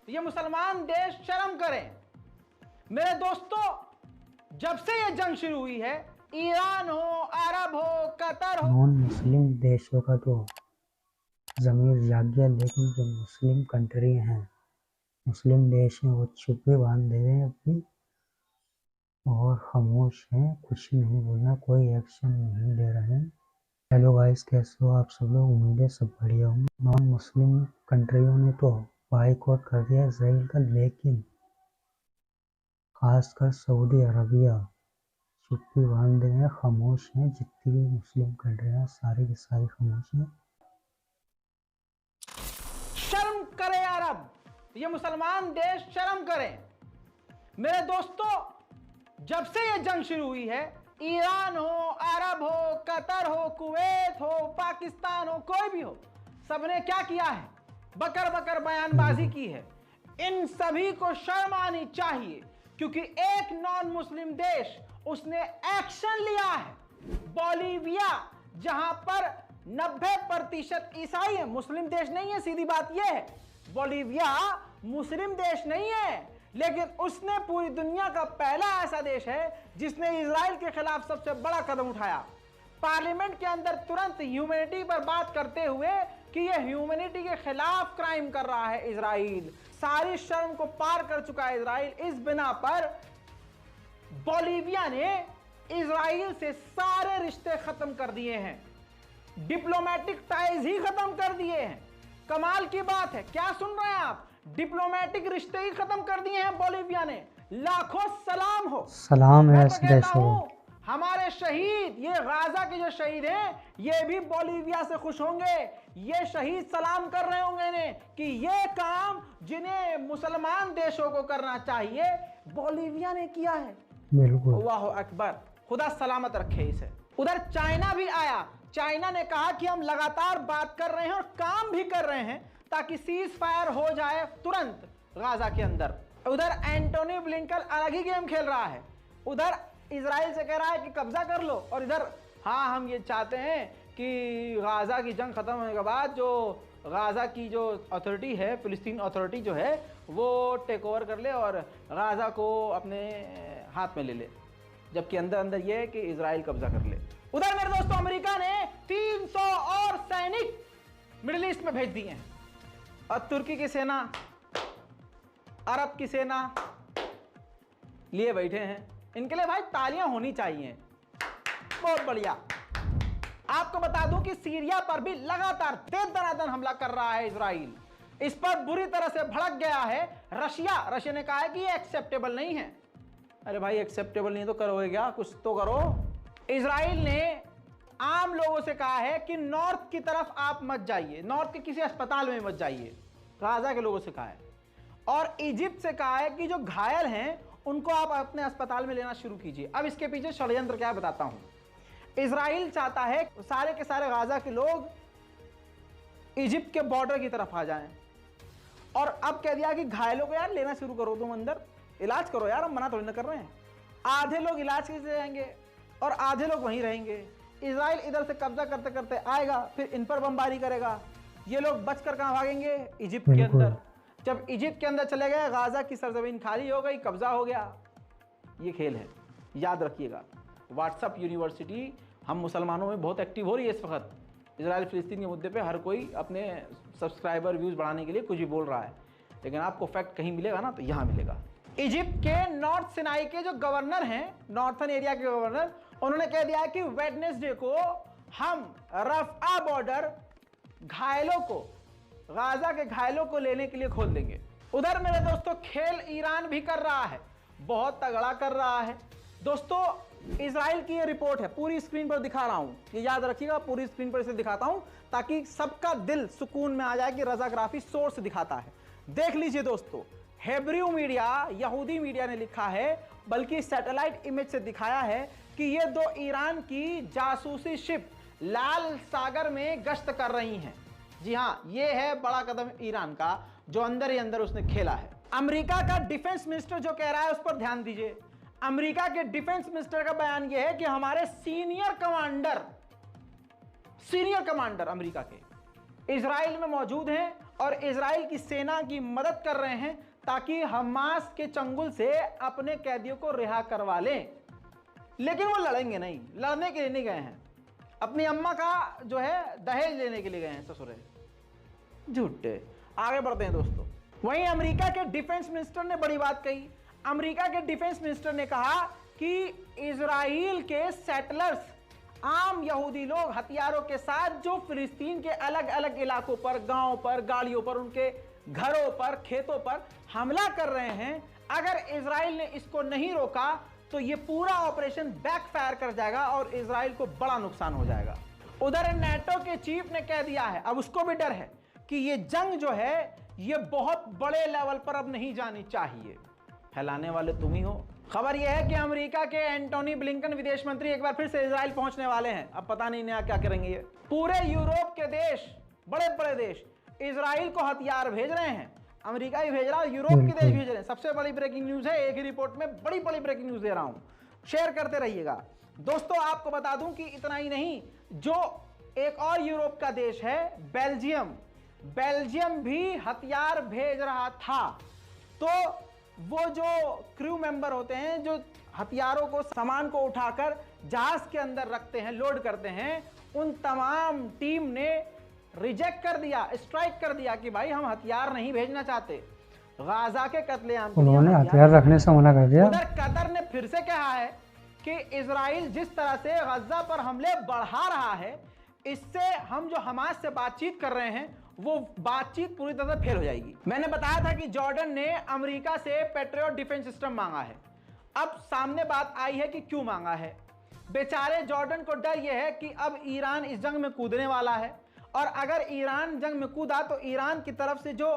ये मुसलमान देश शर्म करें। मेरे दोस्तों, जब से ये जंग शुरू हुई है, ईरान हो, अरब हो, कतर हो, नॉन मुस्लिम देशों का तो ज़मीर जाग गया, लेकिन जो मुस्लिम कंट्री हैं, मुस्लिम देश हैं, वो चुप्पी बांध हुए हैं अपनी और खामोश हैं, कुछ नहीं बोलना, कोई एक्शन नहीं ले रहे हैं। हेलो गाइस, कैसे हो आप सब लोग? उम्मीद है सब बढ़िया होंगे। नॉन मुस्लिम कंट्रियों ने तो बाइकआउट कर दिया इसराइल का, लेकिन खासकर सऊदी अरबिया चुप्पी बांधे हैं, खामोश हैं। जितनी भी मुस्लिम कंट्रियाँ हैं, सारी की सारी खामोश हैं। शर्म करे अरब, ये मुसलमान देश शर्म करें। मेरे दोस्तों, जब से ये जंग शुरू हुई है, ईरान हो, अरब हो, कतर हो, कुवैत हो, पाकिस्तान हो, कोई भी हो, सबने क्या किया है? बकर बकर बयानबाजी की है। इन सभी को शर्म आनी चाहिए, क्योंकि एक नॉन मुस्लिम देश उसने एक्शन लिया है। बोलीविया, जहां पर 90% ईसाई है, मुस्लिम देश नहीं है। सीधी बात यह है, बोलीविया मुस्लिम देश नहीं है, लेकिन उसने पूरी दुनिया का पहला ऐसा देश है जिसने इजराइल के खिलाफ सबसे बड़ा कदम उठाया। पार्लियामेंट के अंदर तुरंत ह्यूमैनिटी पर बात करते हुए कि यह ह्यूमैनिटी के खिलाफ क्राइम कर रहा है इजराइल। सारी शर्म को पार कर चुका है इजराइल। इस बिना पर बोलीविया ने इजराइल से सारे रिश्ते खत्म कर दिए हैं, डिप्लोमेटिक टाइज ही खत्म कर दिए हैं। कमाल की बात है, क्या सुन रहे हैं आप? डिप्लोमेटिक रिश्ते ही खत्म कर दिए हैं बोलीविया ने। लाखों सलाम हो, सलाम है मैं इस तो कहता देशों हूं को। हमारे शहीद, ये गाजा के जो शहीद हैं, ये भी बोलीविया से खुश होंगे। ये शहीद सलाम कर रहे होंगे इन्हें कि ये काम जिन्हें मुसलमान देशों को करना चाहिए, बोलीविया ने किया है। बिल्कुल। अल्लाह अकबर, खुदा सलामत रखे इसे। उधर चाइना भी आया। चाइना ने कहा कि हम लगातार बात कर रहे हैं और काम भी कर रहे हैं ताकि सीज फायर हो जाए तुरंत गाजा के अंदर। उधर एंटोनी ब्लिंकन अलग ही गेम खेल रहा है। उधर इजराइल से कह रहा है कि कब्जा कर लो, और इधर हाँ, हम ये चाहते हैं कि गाजा की जंग खत्म होने के बाद जो गाजा की जो अथॉरिटी है, फिलिस्तीन अथॉरिटी जो है, वो टेक ओवर कर ले और गाजा को अपने हाथ में ले ले, जबकि अंदर अंदर ये है कि इजराइल कब्जा कर ले। उधर मेरे दोस्तों, अमेरिका ने 300 और सैनिक मिडिल ईस्ट में भेज दिए हैं, और तुर्की की सेना, अरब की सेना लिए बैठे हैं। इनके लिए भाई तालियां होनी चाहिए, बहुत बढ़िया। आपको बता दूं कि सीरिया पर भी लगातार दनादन हमला कर रहा है इजराइल। इस पर बुरी तरह से भड़क गया है रशिया ने कहा है कि ये एक्सेप्टेबल नहीं है। अरे भाई, एक्सेप्टेबल नहीं तो करोगे क्या? कुछ तो करो। इजराइल ने आम लोगों से कहा है कि नॉर्थ की तरफ आप मत जाइए, नॉर्थ के किसी अस्पताल में मत जाइए, गाजा के लोगों से कहा है। और इजिप्ट से कहा है कि जो घायल हैं उनको आप अपने अस्पताल में लेना शुरू कीजिए। अब इसके पीछे षड्यंत्र क्या है बताता हूं। इजराइल चाहता है सारे के सारे गाजा के लोग इजिप्ट के बॉर्डर की तरफ आ जाएं, और अब कह दिया कि घायलों को यार लेना शुरू करो, तुम अंदर इलाज करो यार, हम मना थोड़ी ना कर रहे हैं। आधे लोग इलाज के लिए जाएंगे और आधे लोग वहीं रहेंगे। इजराइल इधर से कब्जा करते करते आएगा, फिर इन पर बमबारी करेगा। ये लोग बचकर कहां भागेंगे? इजिप्ट के अंदर। जब इजिप्ट के अंदर चले गए, गाजा की सरजमीन खाली हो गई, कब्जा हो गया। ये खेल है, याद रखिएगा। व्हाट्सएप यूनिवर्सिटी हम मुसलमानों में बहुत एक्टिव हो रही है इस वक्त। इजराइल फिलिस्तीन के मुद्दे पे हर कोई अपने सब्सक्राइबर व्यूज बढ़ाने के लिए कुछ भी बोल रहा है, लेकिन आपको फैक्ट कहीं मिलेगा ना, तो यहां मिलेगा। इजिप्ट के नॉर्थ सिनाई के जो गवर्नर हैं, नॉर्थन एरिया के गवर्नर, उन्होंने कह दिया कि वेडनेसडे को हम रफ़ा बॉर्डर घायलों को, गाजा के घायलों को लेने के लिए खोल देंगे। उधर मेरे दोस्तों, खेल ईरान भी कर रहा है, बहुत तगड़ा कर रहा है। दोस्तों, इजराइल की ये रिपोर्ट है, पूरी स्क्रीन पर दिखा रहा हूं, ये याद रखिएगा, पूरी स्क्रीन पर इसे दिखाता हूं ताकि सबका दिल सुकून में आ जाए कि रज़ाग्राफी सोर्स दिखाता है। देख लीजिए दोस्तों, हेब्रू मीडिया, यहूदी मीडिया ने लिखा है, बल्कि सैटेलाइट इमेज से दिखाया है कि ये दो ईरान की जासूसी शिप लाल सागर में गश्त कर रही हैं। जी हां, ये है बड़ा कदम ईरान का, जो अंदर ही अंदर उसने खेला है। अमेरिका का डिफेंस मिनिस्टर जो कह रहा है, उस पर ध्यान दीजिए। अमेरिका के डिफेंस मिनिस्टर का बयान यह है कि हमारे सीनियर कमांडर अमेरिका के इजराइल में मौजूद हैं और इजराइल की सेना की मदद कर रहे हैं ताकि हमास के चंगुल से अपने कैदियों को रिहा करवा लें। लेकिन वो लड़ेंगे नहीं, लड़ने के लिए नहीं गए हैं, अपनी अम्मा का जो है दहेज लेने के लिए गए हैं ससुरे। झूठे। आगे बढ़ते हैं दोस्तों। वहीं अमेरिका के डिफेंस मिनिस्टर ने बड़ी बात कही। अमेरिका के डिफेंस मिनिस्टर ने कहा कि इजराइल के सेटलर्स, आम यहूदी लोग हथियारों के साथ जो फिलिस्तीन के अलग अलग इलाकों पर, गांवों पर, गाड़ियों पर, उनके घरों पर, खेतों पर हमला कर रहे हैं, अगर इजराइल ने इसको नहीं रोका तो ये पूरा ऑपरेशन बैकफायर कर जाएगा और इजराइल को बड़ा नुकसान हो जाएगा। उधर नेटो के चीफ ने कह दिया है, अब उसको भी डर है कि ये जंग जो है ये बहुत बड़े लेवल पर अब नहीं जानी चाहिए। फैलाने वाले तुम ही हो। खबर यह है कि अमेरिका के एंटोनी ब्लिंकन विदेश मंत्री एक बार फिर से इजराइल पहुंचने वाले हैं। अब पता नहीं नया क्या करेंगे ये। पूरे यूरोप के देश, बड़े बड़े देश इजराइल को हथियार भेज रहे हैं। अमेरिका ही भेज रहा है, यूरोप के देश भेज रहे हैं। सबसे बड़ी ब्रेकिंग न्यूज है, एक ही रिपोर्ट में बड़ी बड़ी ब्रेकिंग न्यूज दे रहा हूं, शेयर करते रहिएगा दोस्तों। आपको बता दूं कि इतना ही नहीं, जो एक और यूरोप का देश है बेल्जियम, बेल्जियम भी हथियार भेज रहा था। तो वो जो क्रू मेंबर होते हैं जो हथियारों को, सामान को उठाकर जहाज के अंदर रखते हैं, लोड करते हैं, उन तमाम टीम ने रिजेक्ट कर दिया, स्ट्राइक कर दिया कि भाई हम हथियार नहीं भेजना चाहते। गाजा के कत्लेआम, उन्होंने हथियार रखने से मना कर दिया। उधर कतर ने फिर से कहा है कि इजराइल जिस तरह से गजा पर हमले बढ़ा रहा है, इससे हम जो हमास से बातचीत कर रहे हैं वो बातचीत पूरी तरह से फेल हो जाएगी। मैंने बताया था कि जॉर्डन ने अमेरिका से पैट्रियट डिफेंस सिस्टम मांगा है। अब सामने बात आई है कि क्यों मांगा है। बेचारे जॉर्डन को डर यह है कि अब ईरान इस जंग में कूदने वाला है, और अगर ईरान जंग में कूदा तो ईरान की तरफ से जो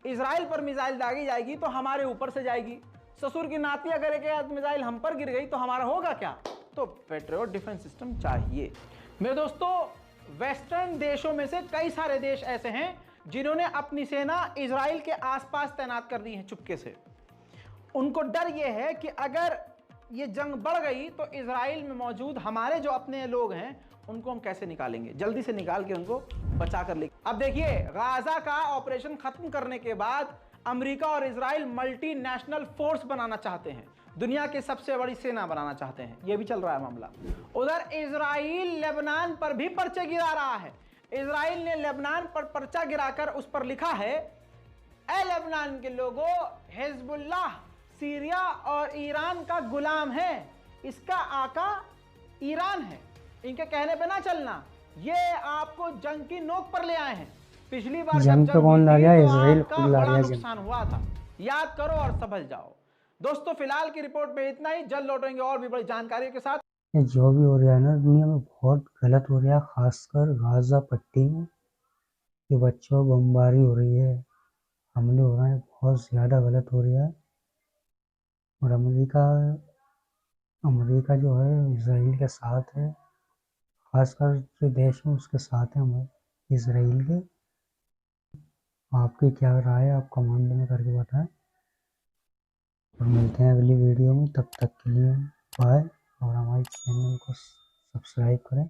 इजराइल पर मिसाइल दागी जाएगी तो हमारे ऊपर से जाएगी। ससुर की नाती अगर एक मिसाइल हम पर गिर गई तो हमारा होगा क्या। तो पैट्रियट डिफेंस सिस्टम चाहिए। मेरे दोस्तों, वेस्टर्न देशों में से कई सारे देश ऐसे हैं जिन्होंने अपनी सेना इजराइल के आसपास तैनात कर दी है चुपके से। उनको डर यह है कि अगर ये जंग बढ़ गई तो इजराइल में मौजूद हमारे जो अपने लोग हैं उनको हम कैसे निकालेंगे, जल्दी से निकाल के उनको बचा कर ले। अब देखिए, गाजा का ऑपरेशन खत्म करने के बाद अमेरिका और इजराइल मल्टीनेशनल फोर्स बनाना चाहते हैं, दुनिया की सबसे बड़ी सेना बनाना चाहते हैं। यह भी चल रहा है मामला। उधर इजराइल लेबनान पर भी पर्चे गिरा रहा है। इजराइल ने लेबनान पर पर्चा गिराकर उस पर लिखा है, ए लेबनान के लोगों, हिजबुल्लाह सीरिया और ईरान का गुलाम है, इसका आका ईरान है, इनके कहने पे ना चलना, ये आपको जंग की नोक पर ले आए हैं। पिछली बार जंग पे कौन ला गया? इजराइल का खुद ला बड़ा गया। नुकसान हुआ था, याद करो और समझ जाओ। दोस्तों, फिलहाल की रिपोर्ट में इतना ही। जल्द लौटेंगे और भी बड़ी जानकारी के साथ। ये जो भी हो रहा है ना दुनिया में बहुत गलत हो रहा है, खासकर गाजा पट्टी में ये बच्चों बमबारी हो रही है, हमले हो रहे हैं, बहुत ज़्यादा गलत हो रहा है। और अमेरिका जो है इजराइल के साथ है, खासकर जो देश है उसके साथ है हमारे इजराइल के। आपकी क्या राय है, आप कमेंट में करके बताएं। और मिलते हैं अगली वीडियो में, तब तक के लिए बाय। और हमारे चैनल को सब्सक्राइब करें।